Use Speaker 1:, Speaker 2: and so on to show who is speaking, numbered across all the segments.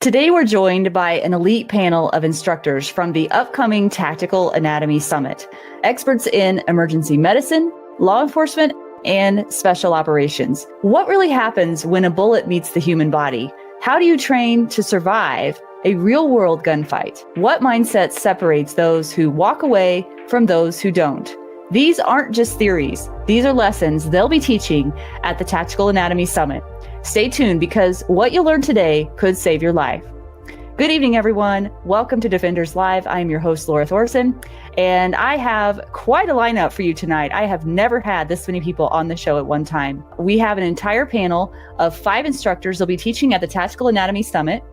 Speaker 1: Today, we're joined by an elite panel of instructors from the upcoming Tactical Anatomy Summit, experts in emergency medicine, law enforcement, and special operations. What really happens when a bullet meets the human body? How do you train to survive a real-world gunfight? What mindset separates those who walk away from those who don't? These aren't just theories. These are lessons they'll be teaching at the Tactical Anatomy Summit. Stay tuned because what you'll learn today could save your life. Good evening, everyone. Welcome to Defenders Live. I am your host, Lora Thorson, and I have quite a lineup for you tonight. I have never had this many people on the show at one time. We have an entire panel of 5 instructors. They'll be teaching at the Tactical Anatomy Summit.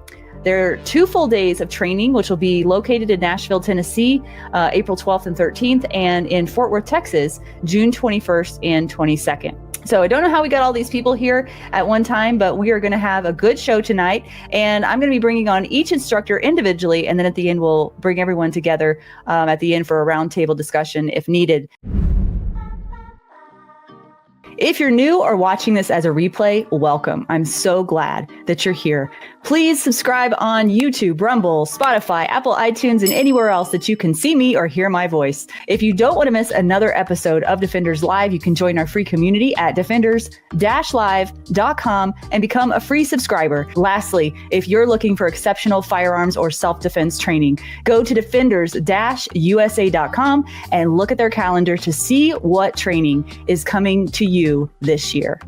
Speaker 1: There are 2 full days of training, which will be located in Nashville, Tennessee, April 12th and 13th, and in Fort Worth, Texas, June 21st and 22nd. So I don't know how we got all these people here at one time, but we are going to have a good show tonight. And I'm going to be bringing on each instructor individually. And then at the end, we'll bring everyone together at the end for a roundtable discussion if needed. If you're new or watching this as a replay, welcome. I'm so glad that you're here. Please subscribe on YouTube, Rumble, Spotify, Apple iTunes, and anywhere else that you can see me or hear my voice. If you don't want to miss another episode of Defenders Live, you can join our free community at defenders-live.com and become a free subscriber. Lastly, if you're looking for exceptional firearms or self-defense training, go to defenders-usa.com and look at their calendar to see what training is coming to you this year.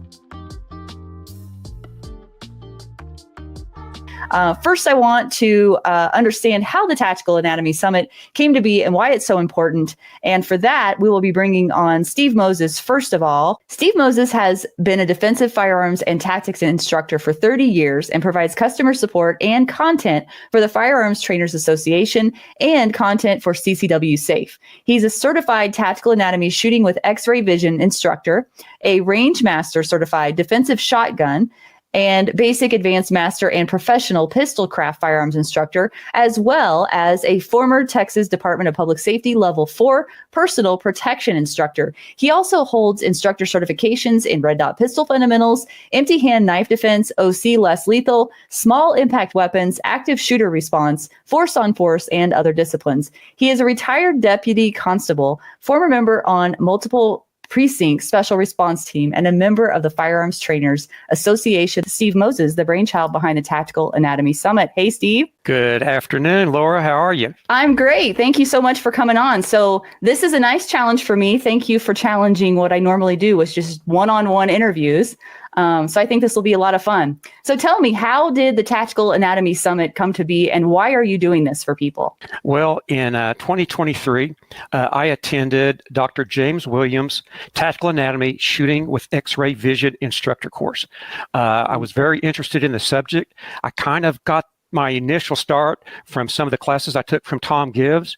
Speaker 1: First, I want to understand how the Tactical Anatomy Summit came to be and why it's so important. And for that, we will be bringing on Steve Moses. First of all, Steve Moses has been a defensive firearms and tactics instructor for 30 years and provides customer support and content for the Firearms Trainers Association and content for CCW Safe. He's a certified Tactical Anatomy shooting with X-ray vision instructor, a range master certified defensive shotgun, and basic, advanced, master, and professional pistol craft firearms instructor, as well as a former Texas Department of Public Safety Level 4 personal protection instructor. He also holds instructor certifications in red dot pistol fundamentals, empty hand knife defense, OC less lethal, small impact weapons, active shooter response, force on force, and other disciplines. He is a retired deputy constable, former member on multiple precinct special response team, and a member of the Firearms Trainers Association. Steve Moses, the brainchild behind the Tactical Anatomy Summit. Hey, Steve.
Speaker 2: Good afternoon, Laura. How are you?
Speaker 1: I'm great. Thank you so much for coming on. So this is a nice challenge for me. Thank you for challenging what I normally do, which is just one-on-one interviews. So I think this will be a lot of fun. So tell me, how did the Tactical Anatomy Summit come to be, and why are you doing this for people?
Speaker 2: Well, in 2023, I attended Dr. James Williams' Tactical Anatomy Shooting with X-ray Vision instructor course. I was very interested in the subject. I kind of got my initial start from some of the classes I took from Tom Givens,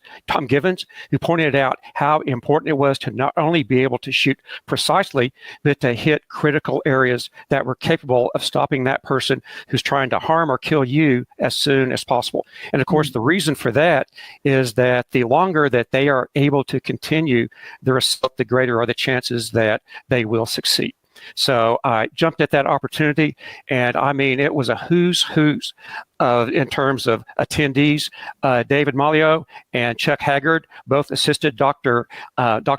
Speaker 2: who pointed out how important it was to not only be able to shoot precisely, but to hit critical areas that were capable of stopping that person who's trying to harm or kill you as soon as possible. And of course, the reason for that is that the longer that they are able to continue their assault, the greater are the chances that they will succeed. So I jumped at that opportunity, and I mean, it was a who's in terms of attendees. David Malio and Chuck Haggard both assisted Dr.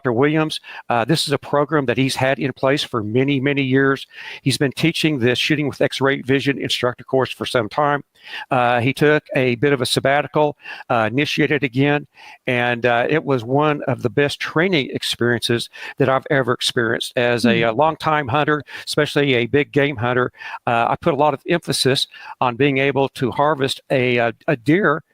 Speaker 2: Williams. This is a program that he's had in place for many, many years. He's been teaching this shooting with X-ray vision instructor course for some time. He took a bit of a sabbatical, initiated again, and it was one of the best training experiences that I've ever experienced. As a longtime hunter, especially a big game hunter, I put a lot of emphasis on being able to harvest a deer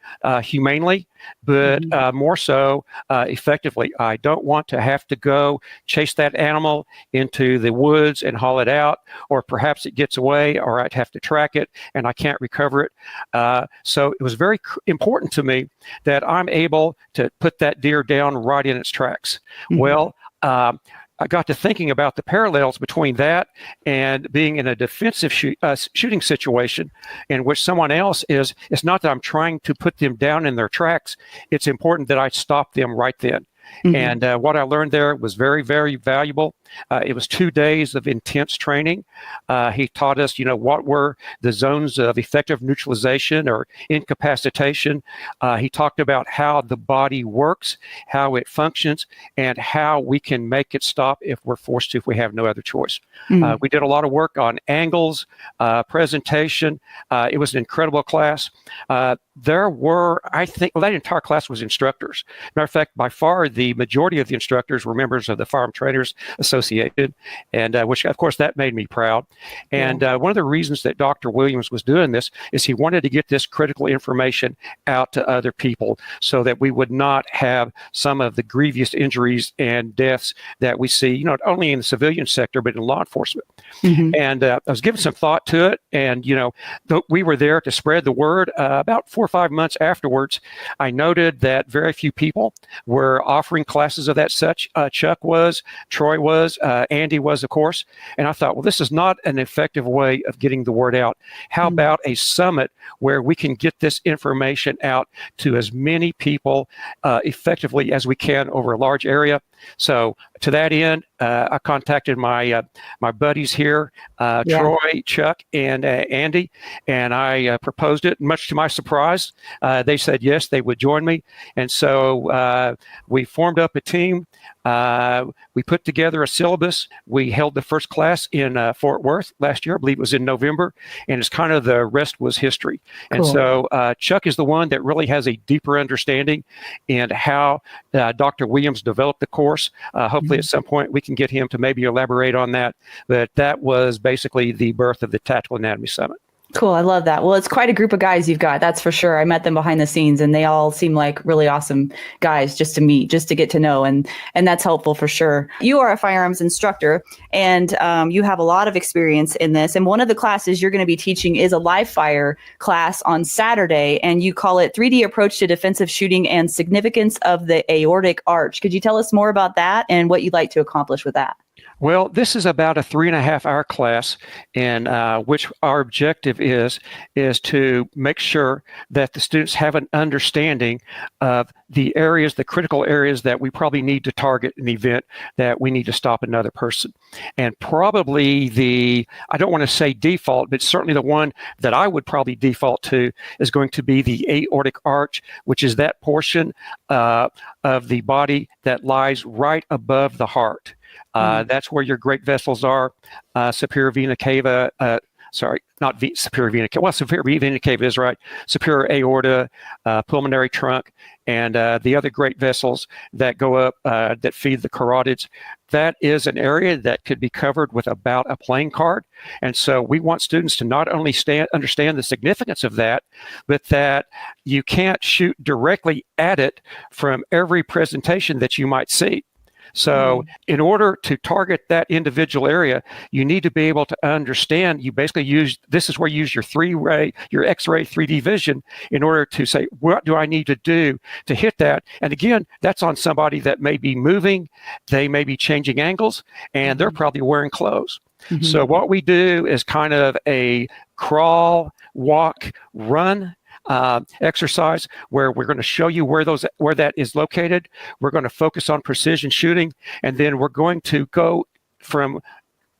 Speaker 2: humanely, but more so effectively. I don't want to have to go chase that animal into the woods and haul it out, or perhaps it gets away, or I'd have to track it and I can't recover it. So it was very important to me that I'm able to put that deer down right in its tracks. Well, I got to thinking about the parallels between that and being in a defensive shooting situation in which someone else is. It's not that I'm trying to put them down in their tracks. It's important that I stop them right then. And what I learned there was very, very valuable. It was 2 days of intense training. He taught us, what were the zones of effective neutralization or incapacitation. He talked about how the body works, how it functions, and how we can make it stop if we're forced to, if we have no other choice. We did a lot of work on angles, presentation. It was an incredible class. There were, that entire class was instructors. Matter of fact, by far, the majority of the instructors were members of the Firearm Trainers Association, and which, of course, that made me proud. And one of the reasons that Dr. Williams was doing this is he wanted to get this critical information out to other people so that we would not have some of the grievous injuries and deaths that we see, not only in the civilian sector, but in law enforcement. And I was giving some thought to it, and, we were there to spread the word. About 4 or 5 months afterwards, I noted that very few people were offering classes of that such. Chuck was, Troy was, Andy was, of course. And I thought, well, this is not an effective way of getting the word out. How about a summit where we can get this information out to as many people effectively as we can over a large area? So to that end, I contacted my buddies here, Troy, Chuck, and Andy, and I proposed it. Much to my surprise, they said yes, they would join me. And so we formed up a team. We put together a syllabus. We held the first class in Fort Worth last year. I believe it was in November, and it's kind of the rest was history. Cool. And so Chuck is the one that really has a deeper understanding in how Dr. Williams developed the course. Hopefully at some point we can get him to maybe elaborate on that. But that was basically the birth of the Tactical Anatomy Summit.
Speaker 1: Cool. I love that. Well, it's quite a group of guys you've got. That's for sure. I met them behind the scenes and they all seem like really awesome guys just to meet, just to get to know. And that's helpful for sure. You are a firearms instructor and you have a lot of experience in this. And one of the classes you're going to be teaching is a live fire class on Saturday. And you call it 3D Approach to Defensive Shooting and Significance of the Aortic Arch. Could you tell us more about that and what you'd like to accomplish with that?
Speaker 2: Well, this is about a 3.5-hour class in which our objective is to make sure that the students have an understanding of the areas, the critical areas that we probably need to target in the event that we need to stop another person. And probably I don't want to say default, but certainly the one that I would probably default to is going to be the aortic arch, which is that portion of the body that lies right above the heart. That's where your great vessels are, superior vena cava, superior vena cava. Well, superior vena cava is right. Superior aorta, pulmonary trunk, and the other great vessels that go up that feed the carotids. That is an area that could be covered with about a playing card. And so we want students to not only understand the significance of that, but that you can't shoot directly at it from every presentation that you might see. So in order to target that individual area, you need to be able to understand, you basically this is where you use your your X-ray 3D vision in order to say, what do I need to do to hit that? And again, that's on somebody that may be moving, they may be changing angles, and they're probably wearing clothes. So what we do is kind of a crawl, walk, run exercise where we're going to show you where that is located. We're going to focus on precision shooting, and then we're going to go from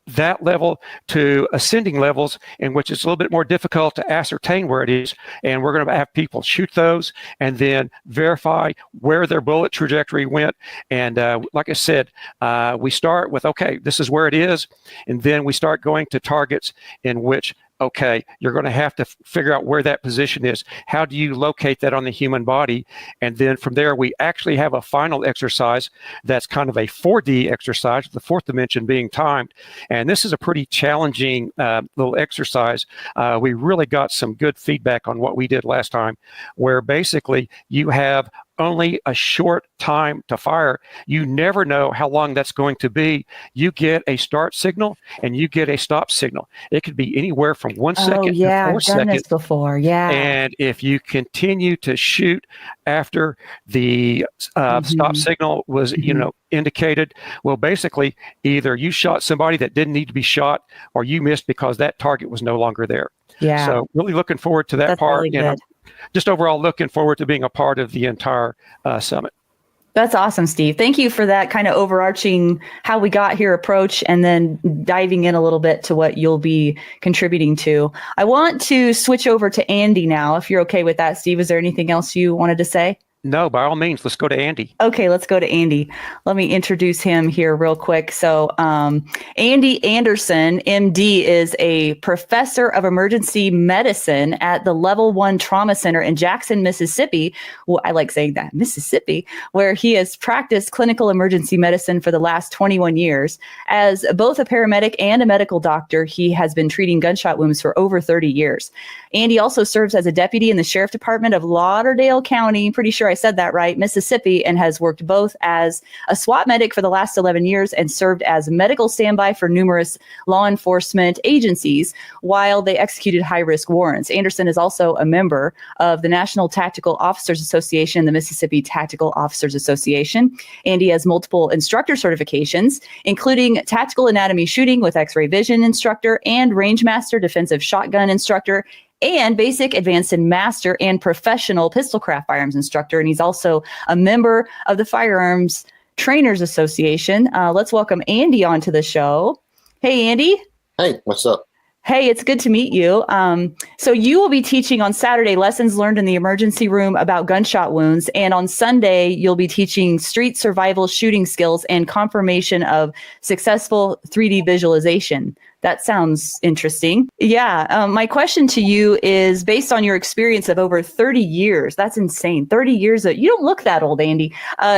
Speaker 2: that level to ascending levels in which it's a little bit more difficult to ascertain where it is. And we're going to have people shoot those and then verify where their bullet trajectory went. And like I said, we start with, okay, this is where it is. And then we start going to targets in which, okay, you're going to have to figure out where that position is. How do you locate that on the human body? And then from there, we actually have a final exercise that's kind of a 4D exercise, the fourth dimension being timed. And this is a pretty challenging little exercise. We really got some good feedback on what we did last time, where basically you have only a short time to fire. You never know how long that's going to be. You get a start signal and you get a stop signal. It could be anywhere from 1 second to 4 seconds.
Speaker 1: I've done this before. Yeah.
Speaker 2: And if you continue to shoot after the stop signal was, indicated, well, basically either you shot somebody that didn't need to be shot or you missed because that target was no longer there.
Speaker 1: Yeah.
Speaker 2: So really looking forward to that
Speaker 1: That's
Speaker 2: part.
Speaker 1: really good.
Speaker 2: Just overall looking forward to being a part of the entire summit.
Speaker 1: That's awesome, Steve. Thank you for that kind of overarching how we got here approach, and then diving in a little bit to what you'll be contributing to. I want to switch over to Andy now, if you're okay with that, Steve. Is there anything else you wanted to say?
Speaker 2: No, by all means, let's go to Andy.
Speaker 1: Okay, let's go to Andy. Let me introduce him here real quick. So Andy Anderson, MD, is a professor of emergency medicine at the Level 1 Trauma Center in Jackson, Mississippi. Well, I like saying that, Mississippi, where he has practiced clinical emergency medicine for the last 21 years. As both a paramedic and a medical doctor, he has been treating gunshot wounds for over 30 years. Andy also serves as a deputy in the Sheriff Department of Lauderdale County, pretty sure I said that right, Mississippi, and has worked both as a SWAT medic for the last 11 years and served as medical standby for numerous law enforcement agencies while they executed high-risk warrants. Anderson is also a member of the National Tactical Officers Association and the Mississippi Tactical Officers Association. Andy has multiple instructor certifications, including tactical anatomy shooting with X-ray vision instructor and range master defensive shotgun instructor, and basic, advanced, and master and professional pistol craft firearms instructor. And he's also a member of the Firearms Trainers Association. Let's welcome Andy onto the show. Hey, Andy.
Speaker 3: Hey, what's up?
Speaker 1: Hey, it's good to meet you. So you will be teaching on Saturday lessons learned in the emergency room about gunshot wounds. And on Sunday, you'll be teaching street survival shooting skills and confirmation of successful 3D visualization. That sounds interesting. Yeah. My question to you is, based on your experience of over 30 years, that's insane. 30 years. You don't look that old, Andy,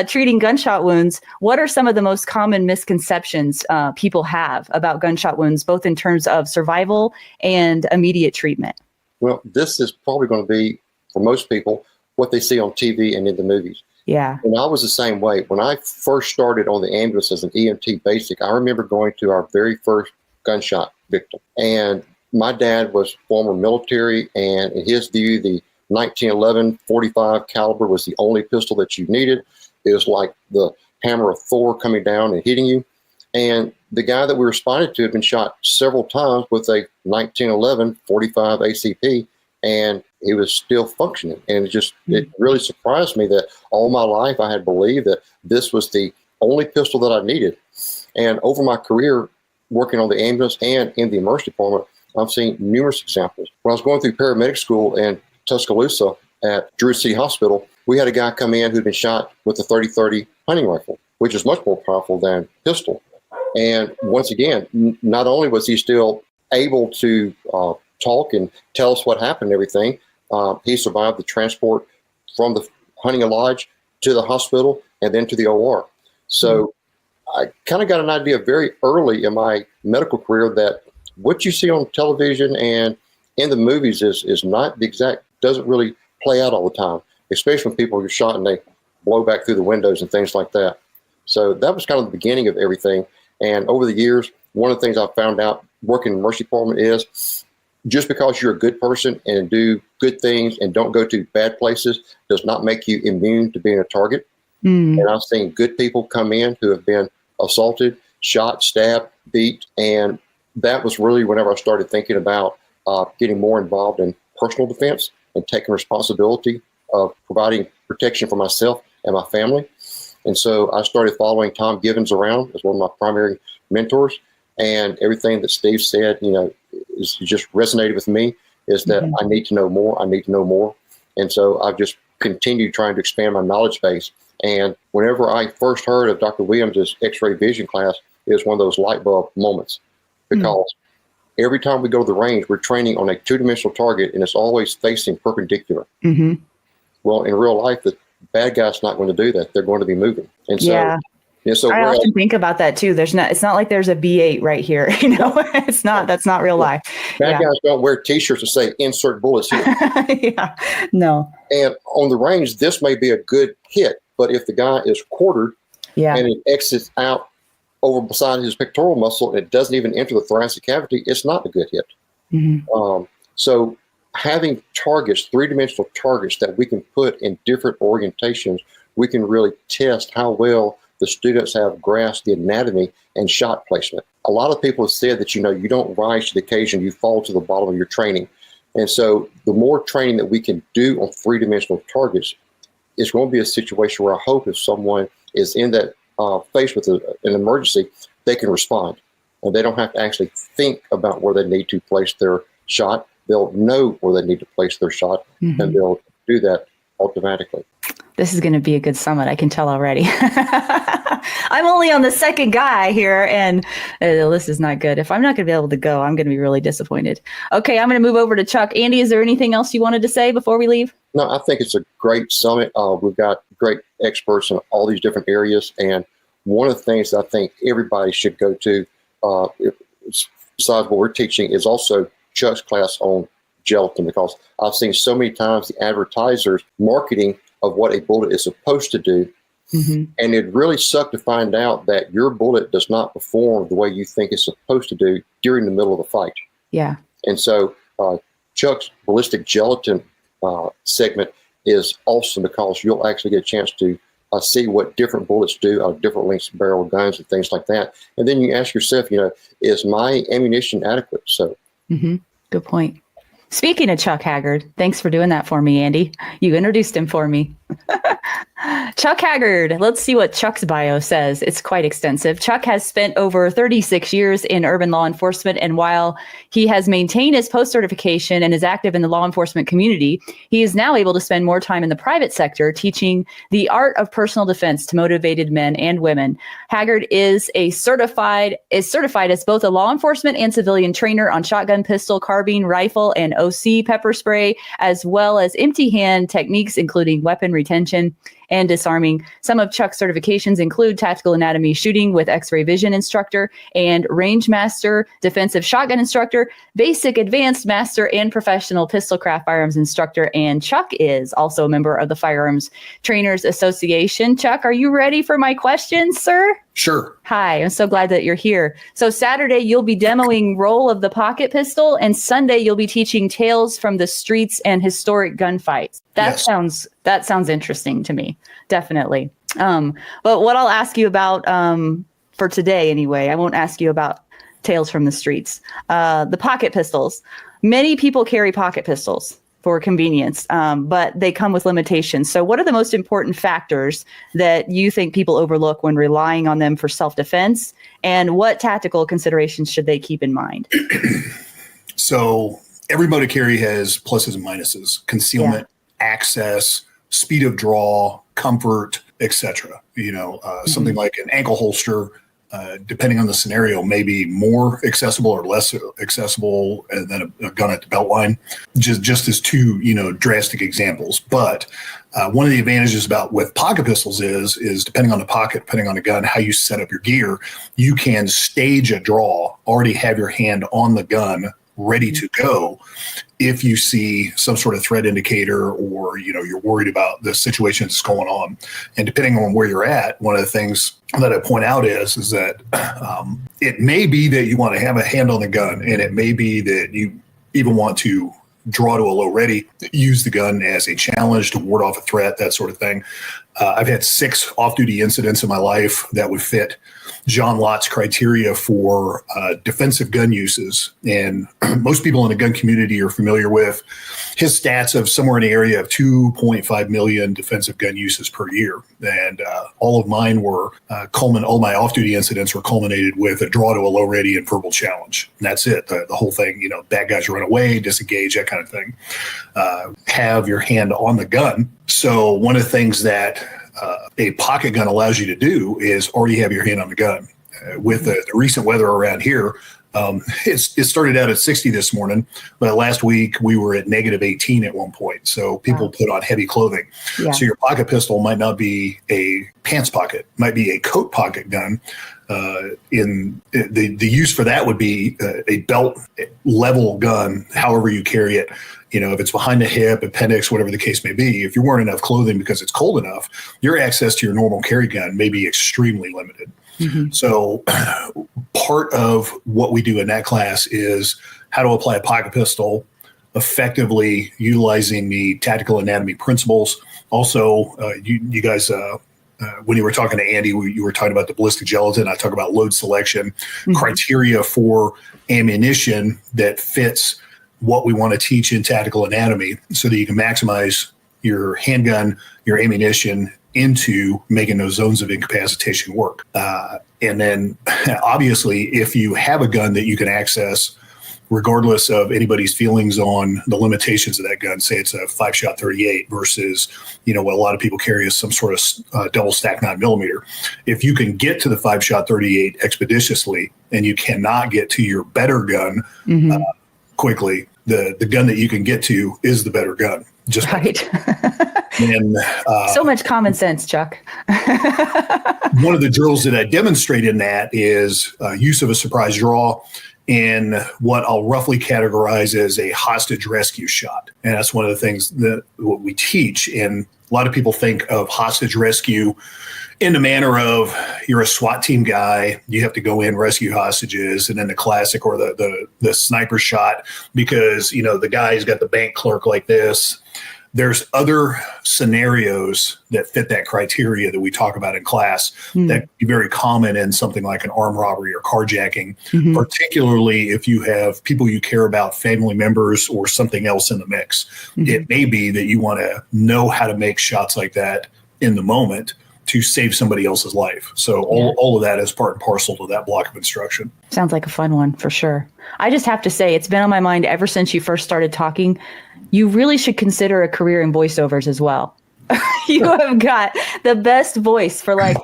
Speaker 1: treating gunshot wounds. What are some of the most common misconceptions people have about gunshot wounds, both in terms of survival and immediate treatment?
Speaker 3: Well, this is probably going to be, for most people, what they see on TV and in the movies.
Speaker 1: Yeah.
Speaker 3: And I was the same way. When I first started on the ambulance as an EMT basic, I remember going to our very first gunshot victim. And my dad was former military, and in his view, the 1911 45 caliber was the only pistol that you needed. It was like the hammer of Thor coming down and hitting you. And the guy that we responded to had been shot several times with a 1911 45 ACP, and he was still functioning. And it really surprised me that all my life I had believed that this was the only pistol that I needed. And over my career, working on the ambulance and in the emergency department, I've seen numerous examples. When I was going through paramedic school in Tuscaloosa at Drew City Hospital, we had a guy come in who'd been shot with a 30-30 hunting rifle, which is much more powerful than pistol. And once again, not only was he still able to talk and tell us what happened and everything, he survived the transport from the hunting lodge to the hospital and then to the OR. So I kind of got an idea very early in my medical career that what you see on television and in the movies is not the exact, doesn't really play out all the time, especially when people are shot and they blow back through the windows and things like that. So that was kind of the beginning of everything. And over the years, one of the things I found out working in the emergency department is just because you're a good person and do good things and don't go to bad places does not make you immune to being a target. And I've seen good people come in who have been assaulted, shot, stabbed, beat. And that was really whenever I started thinking about getting more involved in personal defense and taking responsibility of providing protection for myself and my family. And so I started following Tom Givens around as one of my primary mentors. And everything that Steve said, is just resonated with me, is that I need to know more. I need to know more. And so I've just continued trying to expand my knowledge base. And whenever I first heard of Dr. Williams' X-ray vision class, it was one of those light bulb moments, because every time we go to the range, we're training on a two-dimensional target, and it's always facing perpendicular. Well, in real life, the bad guy's not going to do that. They're going to be moving. And so, so
Speaker 1: I often think about that too. It's not like there's a B8 right here. It's not, that's not real life.
Speaker 3: Bad guys don't wear t-shirts that say insert bullets here.
Speaker 1: No.
Speaker 3: And on the range, this may be a good hit, but if the guy is quartered and it exits out over beside his pectoral muscle and it doesn't even enter the thoracic cavity, it's not a good hit. So having targets, three-dimensional targets that we can put in different orientations, we can really test how well the students have grasped the anatomy and shot placement. A lot of people have said that, you don't rise to the occasion, you fall to the bottom of your training. And so the more training that we can do on three-dimensional targets, it's going to be a situation where I hope if someone is in that faced with an emergency, they can respond. And they don't have to actually think about where they need to place their shot. They'll know where they need to place their shot, and they'll do that automatically.
Speaker 1: This is going to be a good summit. I can tell already. I'm only on the second guy here, and this is not good. If I'm not going to be able to go, I'm going to be really disappointed. Okay, I'm going to move over to Chuck. Andy, is there anything else you wanted to say before we leave?
Speaker 3: No, I think it's a great summit. We've got great experts in all these different areas, and one of the things that I think everybody should go to, besides what we're teaching, is also Chuck's class on gelatin, because I've seen so many times the advertisers marketing of what a bullet is supposed to do. And it really sucked to find out that your bullet does not perform the way you think it's supposed to do during the middle of the fight.
Speaker 1: Yeah. And
Speaker 3: so Chuck's ballistic gelatin segment is awesome, because you'll actually get a chance to see what different bullets do on different lengths of barrel guns and things like that. And then you ask yourself, is my ammunition adequate? So,
Speaker 1: good point. Speaking of Chuck Haggard, thanks for doing that for me, Andy. You introduced him for me. Chuck Haggard. Let's see what Chuck's bio says. It's quite extensive. Chuck has spent over 36 years in urban law enforcement, and while he has maintained his post-certification and is active in the law enforcement community, he is now able to spend more time in the private sector teaching the art of personal defense to motivated men and women. Haggard is certified as both a law enforcement and civilian trainer on shotgun, pistol, carbine, rifle, and OC pepper spray, as well as empty hand techniques, including weapon retention and disarming. Some of Chuck's certifications include tactical anatomy shooting with X-ray vision instructor and range master, defensive shotgun instructor, basic advanced master, and professional pistol craft firearms instructor. And Chuck is also a member of the Firearms Trainers Association. Chuck, are you ready for my questions, sir?
Speaker 4: Sure.
Speaker 1: Hi, I'm so glad that you're here. So Saturday, you'll be demoing roll of the pocket pistol, and Sunday, you'll be teaching tales from the streets and historic gunfights. That sounds interesting to me, definitely. But what I'll ask you about for today, anyway, I won't ask you about tales from the streets. The pocket pistols. Many people carry pocket pistols for convenience, but they come with limitations. So what are the most important factors that you think people overlook when relying on them for self-defense? And what tactical considerations should they keep in mind?
Speaker 4: So every motor carry has pluses and minuses: concealment, access, speed of draw, comfort, etc. Something like an ankle holster, depending on the scenario, may be more accessible or less accessible than a gun at the belt line, just as two, drastic examples. But one of the advantages with pocket pistols is depending on the pocket, depending on the gun, how you set up your gear, you can stage a draw, already have your hand on the gun, ready to go if you see some sort of threat indicator, or you're worried about the situation that's going on. And depending on where you're at, one of the things that I point out is that it may be that you want to have a hand on the gun, and it may be that you even want to draw to a low ready, use the gun as a challenge to ward off a threat, that sort of thing. I've had 6 off-duty incidents in my life that would fit John Lott's criteria for defensive gun uses. And most people in the gun community are familiar with his stats of somewhere in the area of 2.5 million defensive gun uses per year. And all of mine were all my off-duty incidents were culminated with a draw to a low ready and verbal challenge. And that's it. The whole thing, bad guys run away, disengage, that kind of thing. Have your hand on the gun. So one of the things that a pocket gun allows you to do is already have your hand on the gun. With the recent weather around here, it started out at 60 this morning, but last week we were at -18 at one point. So people put on heavy clothing. Yeah. So your pocket pistol might not be a pants pocket, might be a coat pocket gun. In the use for that would be a belt level gun, however you carry it. If it's behind the hip, appendix, whatever the case may be, if you're wearing enough clothing because it's cold enough, your access to your normal carry gun may be extremely limited. So part of what we do in that class is how to apply a pocket pistol effectively, utilizing the tactical anatomy principles. Also, you guys, when you were talking to Andy, you were talking about the ballistic gelatin. I talk about load selection, criteria for ammunition that fits what we want to teach in tactical anatomy, so that you can maximize your handgun, your ammunition into making those zones of incapacitation work. And then obviously, if you have a gun that you can access, regardless of anybody's feelings on the limitations of that gun, say it's a 5-shot 38 versus, what a lot of people carry is some sort of double stack 9mm. If you can get to the 5-shot 38 expeditiously and you cannot get to your better gun quickly, the gun that you can get to is the better gun. Just
Speaker 1: right.
Speaker 4: And,
Speaker 1: so much common sense, Chuck.
Speaker 4: one of the drills that I demonstrate in that is use of a surprise draw in what I'll roughly categorize as a hostage rescue shot. And that's one of the things that what we teach. And a lot of people think of hostage rescue in the manner of you're a SWAT team guy, you have to go in, rescue hostages, and then the classic or the sniper shot because, the guy's got the bank clerk like this. There's other scenarios that fit that criteria that we talk about in class that can be very common in something like an armed robbery or carjacking, particularly if you have people you care about, family members, or something else in the mix. It may be that you want to know how to make shots like that in the moment to save somebody else's life. So all of that is part and parcel to that block of instruction.
Speaker 1: Sounds like a fun one for sure. I just have to say, it's been on my mind ever since you first started talking. You really should consider a career in voiceovers as well. You have got the best voice for I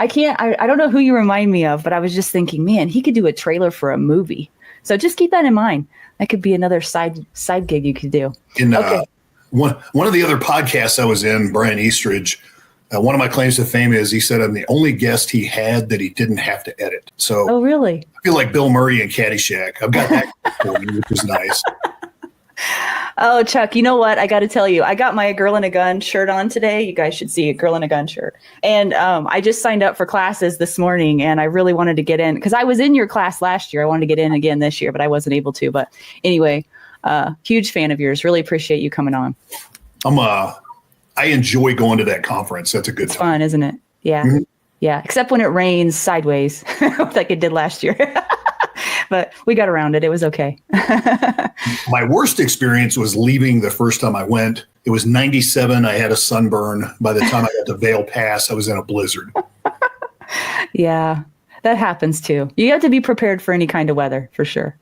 Speaker 1: don't know who you remind me of, but I was just thinking, man, he could do a trailer for a movie. So just keep that in mind. That could be another side gig you could do.
Speaker 4: In one of the other podcasts I was in, Brian Eastridge, one of my claims to fame is he said I'm the only guest he had that he didn't have to edit. So
Speaker 1: oh, really?
Speaker 4: I feel like Bill Murray in Caddyshack. I've got that for me, which is nice.
Speaker 1: Oh, Chuck, you know what? I got to tell you, I got my Girl in a Gun shirt on today. You guys should see a Girl in a Gun shirt. And I just signed up for classes this morning, and I really wanted to get in because I was in your class last year. I wanted to get in again this year, but I wasn't able to. But anyway, huge fan of yours. Really appreciate you coming on.
Speaker 4: I enjoy going to that conference. That's a good time.
Speaker 1: Fun, isn't it? Yeah. Mm-hmm. Yeah. Except when it rains sideways like it did last year. But we got around it. It was okay.
Speaker 4: My worst experience was leaving the first time I went. It was 97. I had a sunburn. By the time I got to Vail Pass, I was in a blizzard.
Speaker 1: Yeah, that happens too. You have to be prepared for any kind of weather, for sure.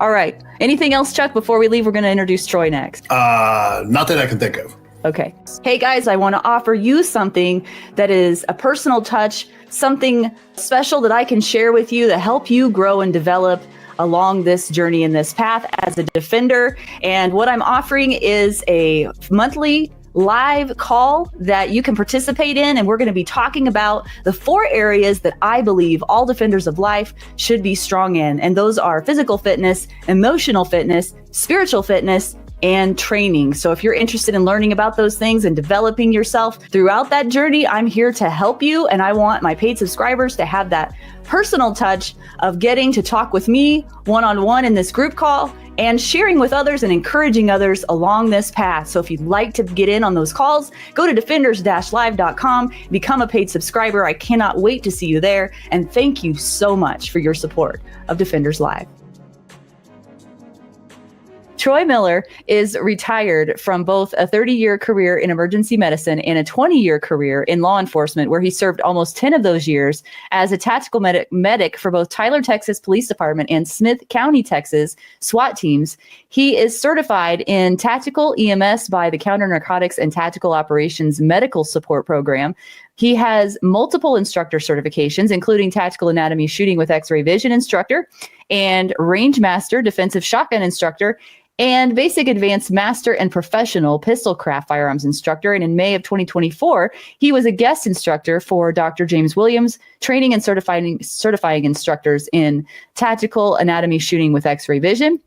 Speaker 1: All right. Anything else, Chuck? Before we leave, we're going to introduce Troy next.
Speaker 4: Not that I can think of.
Speaker 1: Okay. Hey, guys, I want to offer you something that is a personal touch, something special that I can share with you to help you grow and develop along this journey in this path as a defender. And what I'm offering is a monthly live call that you can participate in. And we're going to be talking about the 4 areas that I believe all defenders of life should be strong in. And those are physical fitness, emotional fitness, spiritual fitness, and training. So if you're interested in learning about those things and developing yourself throughout that journey, I'm here to help you. And I want my paid subscribers to have that personal touch of getting to talk with me one-on-one in this group call and sharing with others and encouraging others along this path. So if you'd like to get in on those calls, go to defenders-live.com, become a paid subscriber. I cannot wait to see you there. And thank you so much for your support of Defenders Live. Troy Miller is retired from both a 30-year career in emergency medicine and a 20-year career in law enforcement, where he served almost 10 of those years as a tactical medic for both Tyler, Texas Police Department and Smith County, Texas SWAT teams. He is certified in tactical EMS by the Counter Narcotics and Tactical Operations Medical Support Program. He has multiple instructor certifications, including tactical anatomy shooting with X-ray vision instructor and range master defensive shotgun instructor, and basic advanced master and professional pistol craft firearms instructor. And in May of 2024, he was a guest instructor for Dr. James Williams, training and certifying instructors in tactical anatomy shooting with X-ray vision.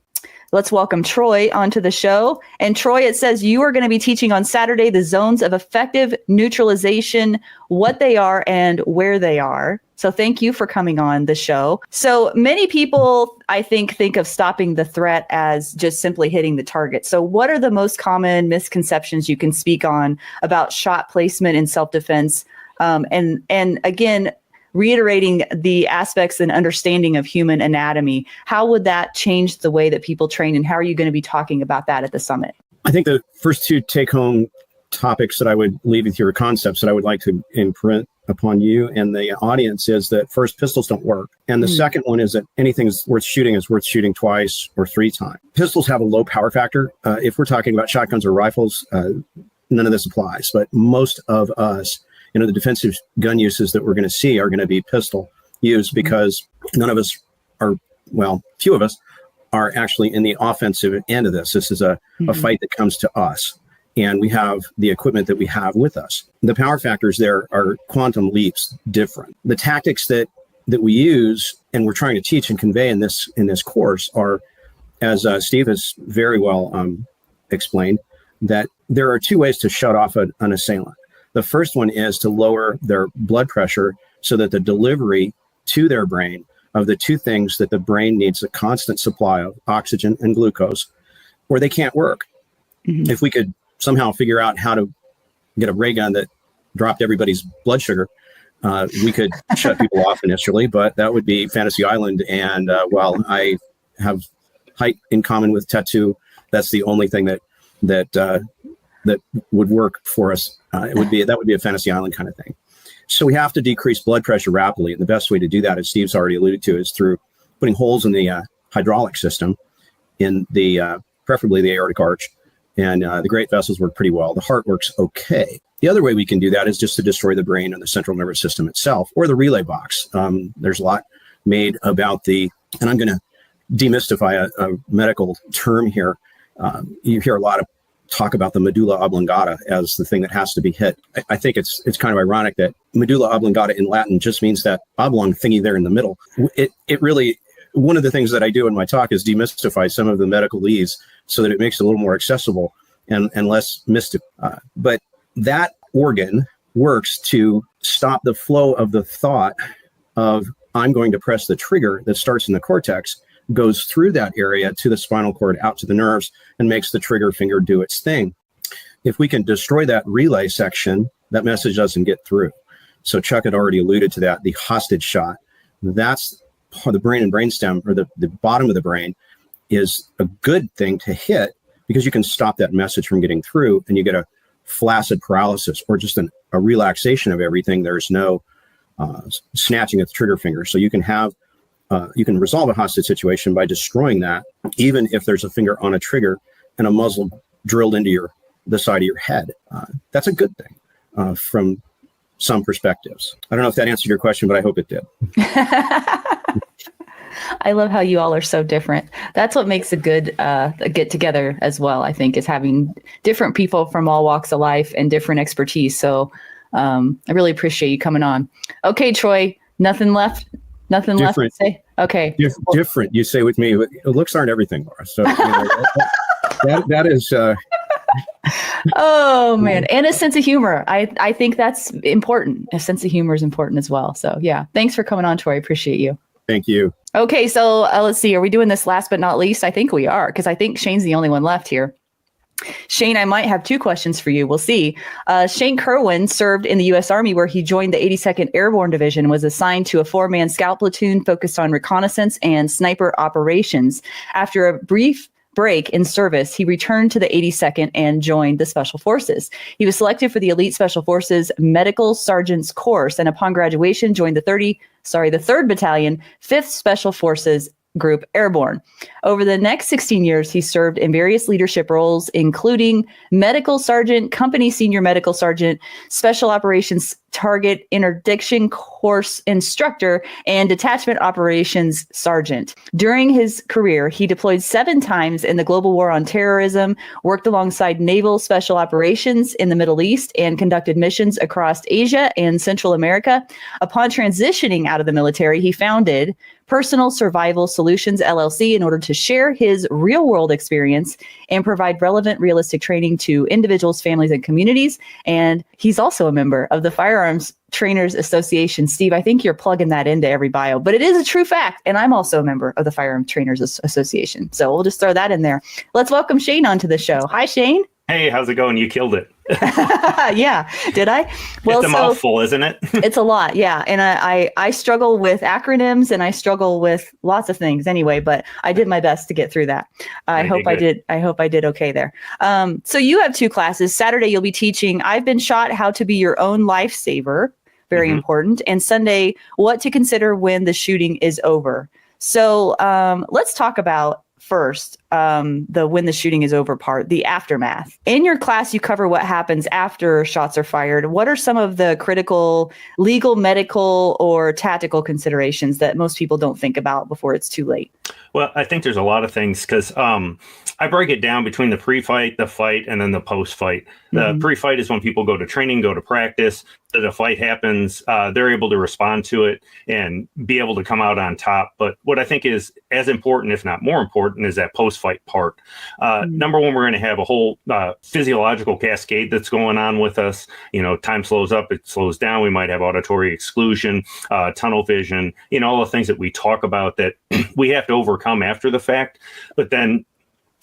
Speaker 1: Let's welcome Troy onto the show. And Troy, it says you are going to be teaching on Saturday the zones of effective neutralization, what they are and where they are. So thank you for coming on the show. So many people, I think of stopping the threat as just simply hitting the target. So what are the most common misconceptions you can speak on about shot placement in self-defense? And again, reiterating the aspects and understanding of human anatomy, how would that change the way that people train, and how are you going to be talking about that at the summit?
Speaker 5: I think the first 2 take-home topics that I would leave with you, or concepts that I would like to imprint upon you and the audience, is that first, pistols don't work. And the second one is that anything is worth shooting twice or 3 times. Pistols have a low power factor. If we're talking about shotguns or rifles, none of this applies. But most of us, the defensive gun uses that we're going to see are going to be pistol use, because none of us are, few of us are actually in the offensive end of this. This is a fight that comes to us, and we have the equipment that we have with us. The power factors there are quantum leaps different. The tactics that we use and we're trying to teach and convey in this course are, as Steve has very well explained, that there are 2 ways to shut off an assailant. The first one is to lower their blood pressure so that the delivery to their brain of the 2 things that the brain needs a constant supply of, oxygen and glucose, or they can't work. If we could somehow figure out how to get a ray gun that dropped everybody's blood sugar, we could shut people off initially, but that would be Fantasy Island. And while I have height in common with Tattoo, that's the only thing that would work for us. That would be a Fantasy Island kind of thing. So we have to decrease blood pressure rapidly. And the best way to do that, as Steve's already alluded to, is through putting holes in the hydraulic system, in the preferably the aortic arch. And the great vessels work pretty well. The heart works okay. The other way we can do that is just to destroy the brain and the central nervous system itself, or the relay box. There's a lot made about and I'm going to demystify a medical term here. You hear a lot of talk about the medulla oblongata as the thing that has to be hit. I think it's kind of ironic that medulla oblongata in Latin just means that oblong thingy there in the middle. It really, one of the things that I do in my talk is demystify some of the medical leads so that it makes it a little more accessible and less mystic. But that organ works to stop the flow of the thought of, I'm going to press the trigger, that starts in the cortex, goes through that area to the spinal cord, out to the nerves, and makes the trigger finger do its thing. If we can destroy that relay section, that message doesn't get through. So Chuck had already alluded to that, the hostage shot. That's the brain and brainstem, or the bottom of the brain, is a good thing to hit, because you can stop that message from getting through, and you get a flaccid paralysis, or just a relaxation of everything. There's no snatching at the trigger finger. So you can resolve a hostage situation by destroying that, even if there's a finger on a trigger and a muzzle drilled into the side of your head. That's a good thing from some perspectives. I don't know if that answered your question, but I hope it did.
Speaker 1: I love how you all are so different. That's what makes a good get together as well, I think, is having different people from all walks of life and different expertise. So I really appreciate you coming on. Okay, Troy, nothing left to say? Okay.
Speaker 5: Different, you say with me. Looks aren't everything, Laura. So that is...
Speaker 1: Oh, man. And a sense of humor. I think that's important. A sense of humor is important as well. So, yeah. Thanks for coming on, Troy. I appreciate you.
Speaker 5: Thank you.
Speaker 1: Okay, so let's see. Are we doing this last but not least? I think we are, because I think Shane's the only one left here. Shane, I might have 2 questions for you. We'll see. Shane Kerwin served in the U.S. Army, where he joined the 82nd Airborne Division, was assigned to a 4-man scout platoon focused on reconnaissance and sniper operations. After a brief break in service, he returned to the 82nd and joined the Special Forces. He was selected for the Elite Special Forces Medical Sergeant's course, and upon graduation joined the 3rd Battalion, 5th Special Forces Group Airborne. Over the next 16 years, he served in various leadership roles, including Medical Sergeant, Company Senior Medical Sergeant, Special Operations Target Interdiction Course Instructor, and Detachment Operations Sergeant. During his career, he deployed 7 times in the global war on terrorism, worked alongside Naval Special Operations in the Middle East, and conducted missions across Asia and Central America. Upon transitioning out of the military, he founded Personal Survival Solutions, LLC, in order to share his real-world experience and provide relevant, realistic training to individuals, families, and communities. And he's also a member of the Firearms Trainers Association. Steve, I think you're plugging that into every bio, but it is a true fact. And I'm also a member of the Firearms Trainers Association. So we'll just throw that in there. Let's welcome Shane onto the show. Hi, Shane.
Speaker 6: Hey, how's it going? You killed it.
Speaker 1: Yeah, did I? Well,
Speaker 6: it's a mouthful, isn't it?
Speaker 1: It's a lot, yeah. And I struggle with acronyms and I struggle with lots of things anyway, but I did my best to get through that. I hope I did okay there. So you have 2 classes. Saturday you'll be teaching I've Been Shot, How to Be Your Own Lifesaver. Very important. And Sunday, what to consider when the shooting is over. So let's talk about first the when the shooting is over part, the aftermath. In your class, you cover what happens after shots are fired. What are some of the critical legal, medical, or tactical considerations that most people don't think about before it's too late?
Speaker 6: Well, I think there's a lot of things because I break it down between the pre-fight, the fight, and then the post-fight. The pre-fight is when people go to training, go to practice. The fight happens, they're able to respond to it and be able to come out on top. But what I think is as important, if not more important, is that post-fight part. Number one, we're going to have a whole physiological cascade that's going on with us. Time slows up, it slows down. We might have auditory exclusion, tunnel vision, all the things that we talk about that we have to overcome after the fact. But then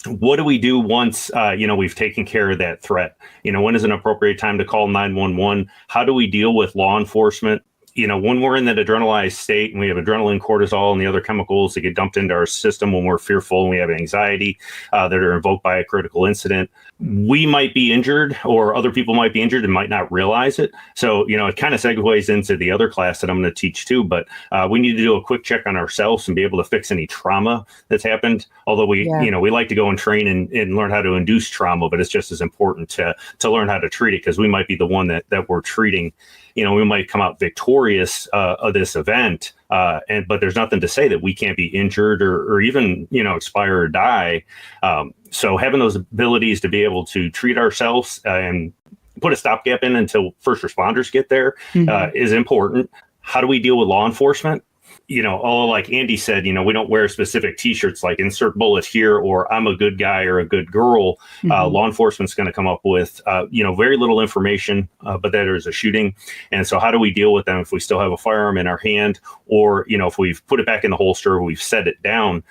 Speaker 6: what do we do once, we've taken care of that threat? When is an appropriate time to call 911? How do we deal with law enforcement? When we're in that adrenalized state and we have adrenaline, cortisol, and the other chemicals that get dumped into our system when we're fearful and we have anxiety that are invoked by a critical incident, we might be injured or other people might be injured and might not realize it. So, it kind of segues into the other class that I'm going to teach too, but we need to do a quick check on ourselves and be able to fix any trauma that's happened. Although we like to go and train and learn how to induce trauma, but it's just as important to learn how to treat it because we might be the one that we're treating. We might come out victorious of this event, but there's nothing to say that we can't be injured or even, expire or die. So having those abilities to be able to treat ourselves and put a stopgap in until first responders get there is important. How do we deal with law enforcement? Although like Andy said, we don't wear specific T-shirts like insert bullet here or I'm a good guy or a good girl. Law enforcement's going to come up with, very little information, but that there's a shooting. And so how do we deal with them if we still have a firearm in our hand or, if we've put it back in the holster, we've set it down,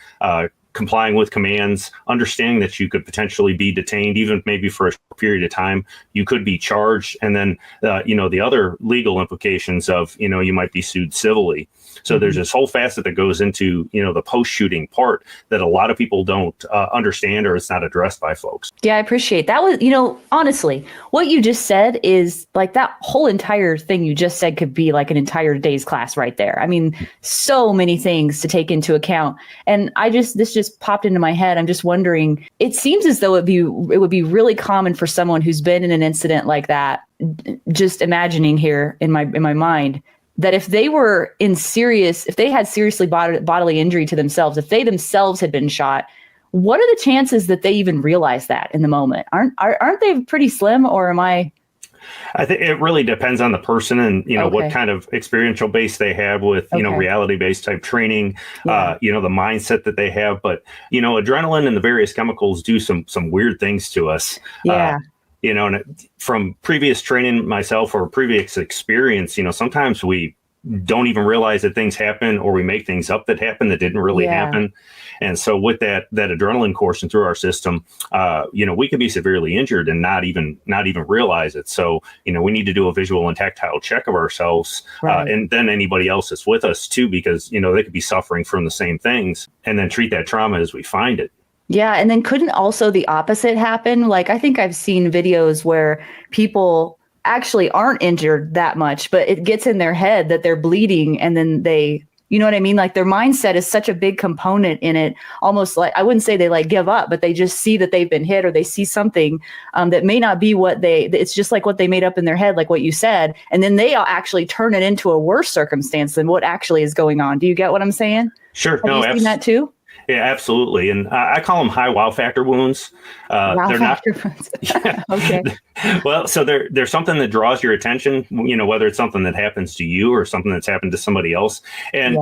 Speaker 6: complying with commands, understanding that you could potentially be detained, even maybe for a short period of time, you could be charged. And then, the other legal implications of, you might be sued civilly. So there's this whole facet that goes into, the post-shooting part that a lot of people don't understand or it's not addressed by folks.
Speaker 1: Yeah, I appreciate that. Was, honestly, what you just said is like that whole entire thing you just said could be like an entire day's class right there. I mean, so many things to take into account. And this just popped into my head. I'm just wondering, it seems as though it would be really common for someone who's been in an incident like that, just imagining here in my mind, that if they had seriously bodily injury to themselves, if they themselves had been shot, what are the chances that they even realize that in the moment? Aren't they pretty slim, or am I?
Speaker 6: I think it really depends on the person and, what kind of experiential base they have with, reality-based type training, the mindset that they have. But, adrenaline and the various chemicals do some weird things to us.
Speaker 1: Yeah.
Speaker 6: And from previous training myself or previous experience, sometimes we don't even realize that things happen or we make things up that happen that didn't really happen. And so with that adrenaline coursing through our system, we can be severely injured and not even realize it. So, we need to do a visual and tactile check of ourselves and then anybody else that's with us too, because, they could be suffering from the same things and then treat that trauma as we find it.
Speaker 1: Yeah. And then couldn't also the opposite happen? Like, I think I've seen videos where people actually aren't injured that much, but it gets in their head that they're bleeding. And then they, you know what I mean? Like their mindset is such a big component in it. Almost like, I wouldn't say they like give up, but they just see that they've been hit or they see something that may not be it's just like what they made up in their head, like what you said. And then they actually turn it into a worse circumstance than what actually is going on. Do you get what I'm saying?
Speaker 6: Sure.
Speaker 1: Have you seen that too?
Speaker 6: Yeah, absolutely. And I call them high wow factor wounds. They're not. Yeah.
Speaker 1: Okay.
Speaker 6: Well, so they're something that draws your attention, whether it's something that happens to you or something that's happened to somebody else. And,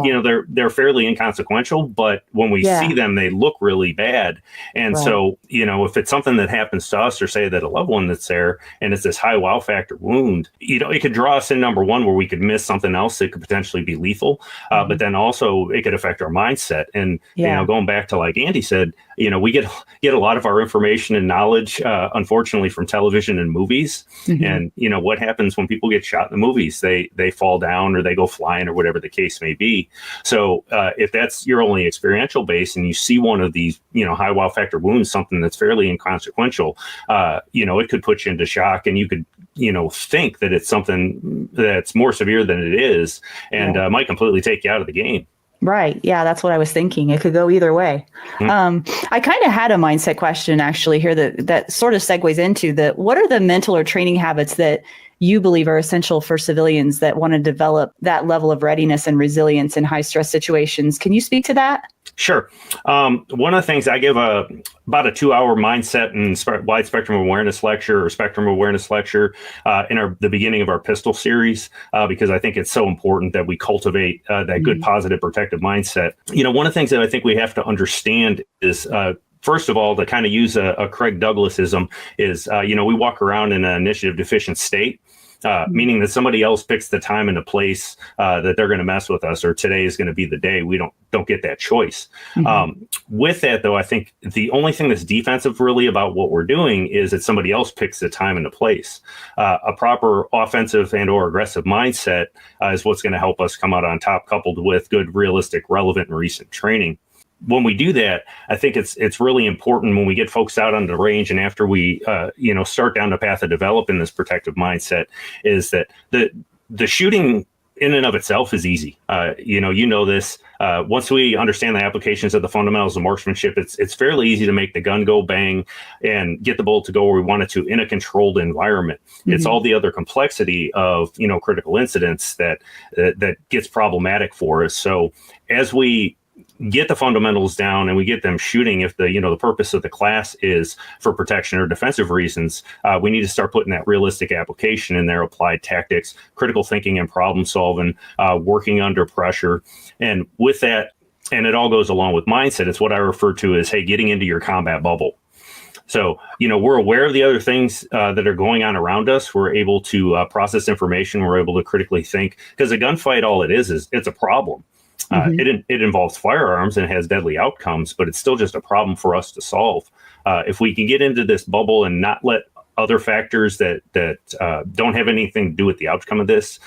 Speaker 6: they're fairly inconsequential, but when we see them, they look really bad. And so, if it's something that happens to us or say that a loved one that's there and it's this high wow factor wound, it could draw us in, number one, where we could miss something else that could potentially be lethal. But then also it could affect our mindset and, going back to like Andy said, we get a lot of our information and knowledge, unfortunately, from television and movies. Mm-hmm. And what happens when people get shot in the movies? They fall down or they go flying or whatever the case may be. So if that's your only experiential base and you see one of these high wow factor wounds, something that's fairly inconsequential, it could put you into shock, and you could think that it's something that's more severe than it is, and might completely take you out of the game.
Speaker 1: Right. Yeah, that's what I was thinking. It could go either way. Mm-hmm. I kind of had a mindset question actually here that sort of segues into what are the mental or training habits that you believe are essential for civilians that want to develop that level of readiness and resilience in high stress situations? Can you speak to that?
Speaker 6: Sure. One of the things I give about a 2-hour mindset and wide spectrum awareness lecture or spectrum awareness lecture in the beginning of our pistol series, because I think it's so important that we cultivate that good, positive, protective mindset. One of the things that I think we have to understand is, first of all, to kind of use a Craig Douglasism is, we walk around in an initiative deficient state. Meaning that somebody else picks the time and the place that they're going to mess with us, or today is going to be the day. We don't get that choice. Mm-hmm. With that, though, I think the only thing that's defensive really about what we're doing is that somebody else picks the time and the place. A proper offensive and or aggressive mindset is what's going to help us come out on top, coupled with good, realistic, relevant, and recent training. When we do that, I think it's really important when we get folks out on the range and after we start down the path of developing this protective mindset, is that the shooting in and of itself is easy. This. Once we understand the applications of the fundamentals of marksmanship, it's fairly easy to make the gun go bang and get the bullet to go where we want it to in a controlled environment. Mm-hmm. It's all the other complexity of critical incidents that gets problematic for us. So as we get the fundamentals down and we get them shooting, if the purpose of the class is for protection or defensive reasons, we need to start putting that realistic application in there, applied tactics, critical thinking and problem solving, working under pressure. And with that, and it all goes along with mindset, it's what I refer to as, hey, getting into your combat bubble. So, we're aware of the other things that are going on around us. We're able to process information. We're able to critically think, because a gunfight, all it is it's a problem. Mm-hmm. It involves firearms and has deadly outcomes, but it's still just a problem for us to solve. If we can get into this bubble and not let other factors that don't have anything to do with the outcome of this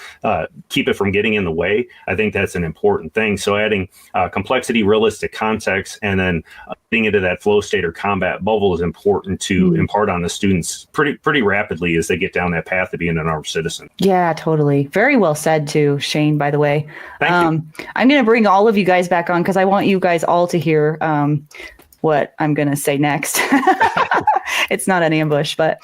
Speaker 6: keep it from getting in the way, I think that's an important thing. So adding complexity, realistic context, and then getting into that flow state or combat bubble is important to impart on the students pretty rapidly as they get down that path to being an armed citizen. Yeah,
Speaker 1: totally. Very well said too, Shane, by the way.
Speaker 6: Thank you.
Speaker 1: I'm going to bring all of you guys back on because I want you guys all to hear what I'm going to say next. It's not an ambush, but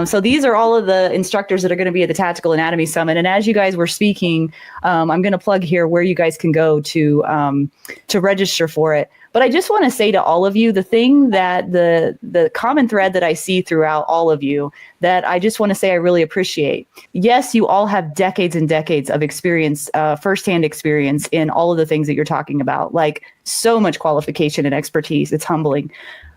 Speaker 1: so these are all of the instructors that are going to be at the Tactical Anatomy Summit. And as you guys were speaking, I'm going to plug here where you guys can go to register for it. But I just want to say to all of you, the thing that the common thread that I see throughout all of you that I just want to say I really appreciate. Yes, you all have decades and decades of experience, firsthand experience in all of the things that you're talking about, like so much qualification and expertise. It's humbling.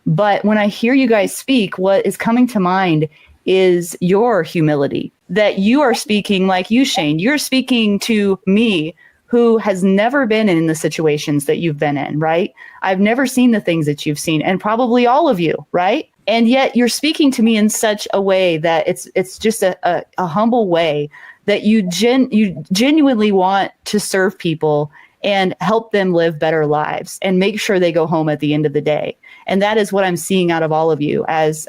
Speaker 1: But when I hear you guys speak, what is coming to mind is your humility, that you are speaking like you, Shane. You're speaking to me, who has never been in the situations that you've been in, right? I've never seen the things that you've seen, and probably all of you, right? And yet you're speaking to me in such a way that it's just a humble way that you genuinely want to serve people and help them live better lives and make sure they go home at the end of the day. And that is what I'm seeing out of all of you as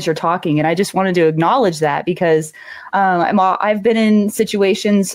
Speaker 1: you're talking. And I just wanted to acknowledge that because I've been in situations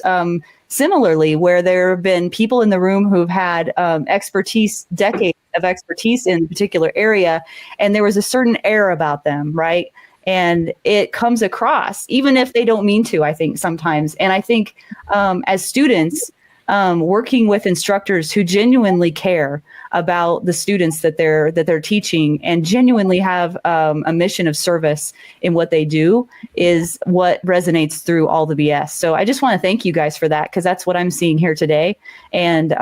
Speaker 1: similarly where there have been people in the room who've had decades of expertise in a particular area, and there was a certain air about them, right? And it comes across, even if they don't mean to, I think sometimes. And I think as students, working with instructors who genuinely care about the students that they're teaching and genuinely have a mission of service in what they do is what resonates through all the BS. So I just want to thank you guys for that, because that's what I'm seeing here today. And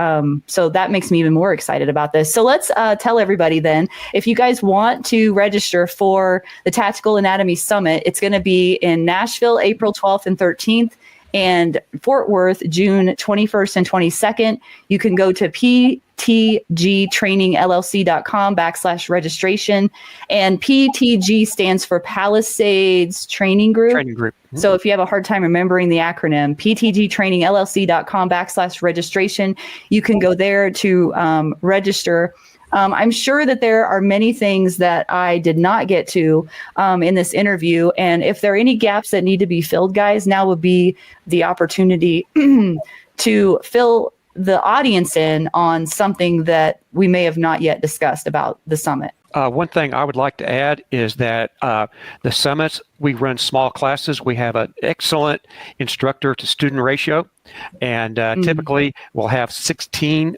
Speaker 1: so that makes me even more excited about this. So let's tell everybody then, if you guys want to register for the Tactical Anatomy Summit, it's going to be in Nashville, April 12th and 13th. and Fort Worth, June 21st and 22nd. You can go to ptgtrainingllc.com/registration. And PTG stands for Palisades Training Group.
Speaker 2: Training Group.
Speaker 1: So if you have a hard time remembering the acronym, ptgtrainingllc.com/registration, you can go there to register. I'm sure that there are many things that I did not get to in this interview. And if there are any gaps that need to be filled, guys, now would be the opportunity to fill the audience in on something that we may have not yet discussed about the summit.
Speaker 2: One thing I would like to add is that the summits, we run small classes. We have an excellent instructor to student ratio, and typically we'll have 16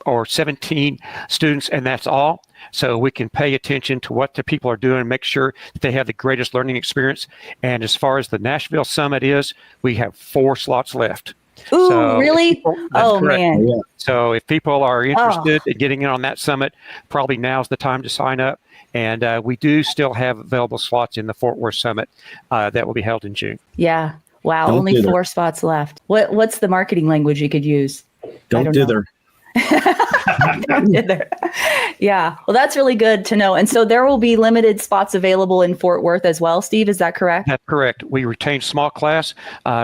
Speaker 2: or 17 students, and that's all. So we can pay attention to what the people are doing and make sure that they have the greatest learning experience. And as far as the Nashville Summit is, we have 4 slots left.
Speaker 1: Ooh,
Speaker 2: So
Speaker 1: really? Oh,
Speaker 2: correct.
Speaker 1: man.
Speaker 5: Yeah.
Speaker 2: So if people are interested in getting in on that summit, probably now's the time to sign up. And we do still have available slots in the Fort Worth Summit that will be held in June.
Speaker 1: Yeah. Wow.
Speaker 5: Don't
Speaker 1: Only
Speaker 5: dither.
Speaker 1: 4 spots left. What's the marketing language you could use?
Speaker 5: Don't
Speaker 1: don't know.
Speaker 5: dither.
Speaker 1: Yeah. Well, that's really good to know. And so there will be limited spots available in Fort Worth as well, Steve. Is that correct?
Speaker 2: That's correct. We retain small class.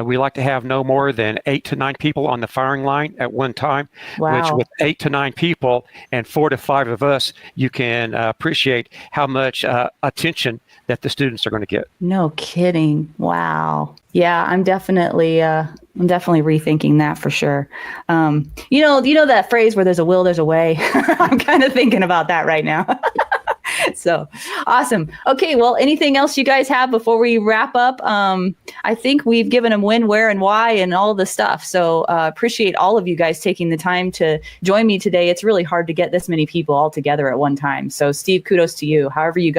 Speaker 2: We like to have no more than 8 to 9 people on the firing line at one time, which
Speaker 1: Wow.
Speaker 2: with 8 to 9 people and 4 to 5 of us, you can appreciate how much attention that the students are going to get.
Speaker 1: No kidding. Wow. Yeah, I'm definitely rethinking that for sure. You know that phrase where there's a will, there's a way. I'm kind of thinking about that right now. So awesome. Okay. Well, anything else you guys have before we wrap up? I think we've given them when, where, and why, and all the stuff. So appreciate all of you guys taking the time to join me today. It's really hard to get this many people all together at one time. So Steve, kudos to you. However you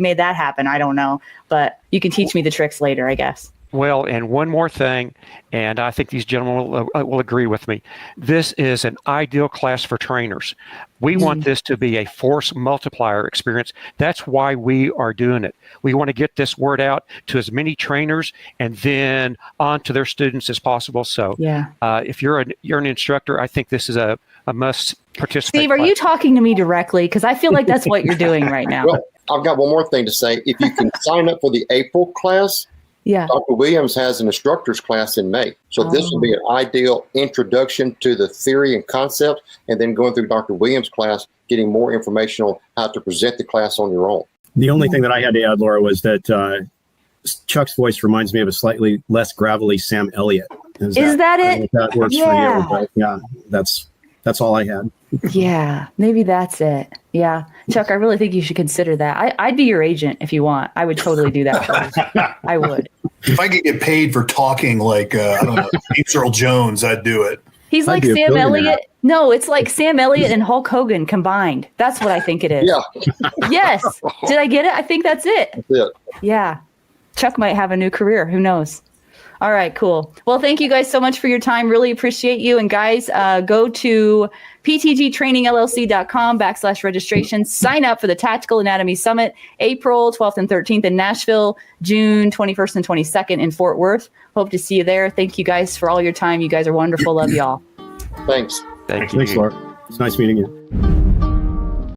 Speaker 1: made that happen, I don't know, but you can teach me the tricks later, I guess.
Speaker 2: Well, and one more thing, and I think these gentlemen will agree with me. This is an ideal class for trainers. We want this to be a force multiplier experience. That's why we are doing it. We want to get this word out to as many trainers and then on to their students as possible. So
Speaker 1: Yeah.
Speaker 2: If you're an instructor, I think this is a must participate.
Speaker 1: Steve, are you talking to me directly? Because I feel like that's what you're doing right now.
Speaker 3: Well, I've got one more thing to say. If you can sign up for the April class,
Speaker 1: Yeah.
Speaker 3: Dr. Williams has an instructor's class in May. So this will be an ideal introduction to the theory and concept, and then going through Dr. Williams' class, getting more information on how to present the class on your own.
Speaker 5: The only thing that I had to add, Laura, was that Chuck's voice reminds me of a slightly less gravelly Sam Elliott.
Speaker 1: Is that
Speaker 5: I don't
Speaker 1: it?
Speaker 5: know if that works
Speaker 1: Yeah.
Speaker 5: for you, but yeah, that's all I had.
Speaker 1: Yeah, maybe that's it. Yeah. Chuck, I really think you should consider that. I'd be your agent if you want. I would totally do that for you. I would.
Speaker 4: If I could get paid for talking like, I don't know, James Earl Jones, I'd do it.
Speaker 1: He's
Speaker 5: I'd
Speaker 1: like
Speaker 5: be a
Speaker 1: Sam
Speaker 5: billionaire.
Speaker 1: Elliott. No, it's like Sam Elliott and Hulk Hogan combined. That's what I think it is.
Speaker 3: Yeah,
Speaker 1: Yes. Did I get it? I think that's it.
Speaker 3: that's it.
Speaker 1: Yeah. Chuck might have a new career. Who knows? All right, cool. Well, thank you guys so much for your time. Really appreciate you. And guys, go to ptgtrainingllc.com/registration. Sign up for the Tactical Anatomy Summit, April 12th and 13th in Nashville, June 21st and 22nd in Fort Worth. Hope to see you there. Thank you guys for all your time. You guys are wonderful. Love y'all.
Speaker 3: Thanks.
Speaker 2: Thank you.
Speaker 5: Thanks, Laura. It's nice meeting you.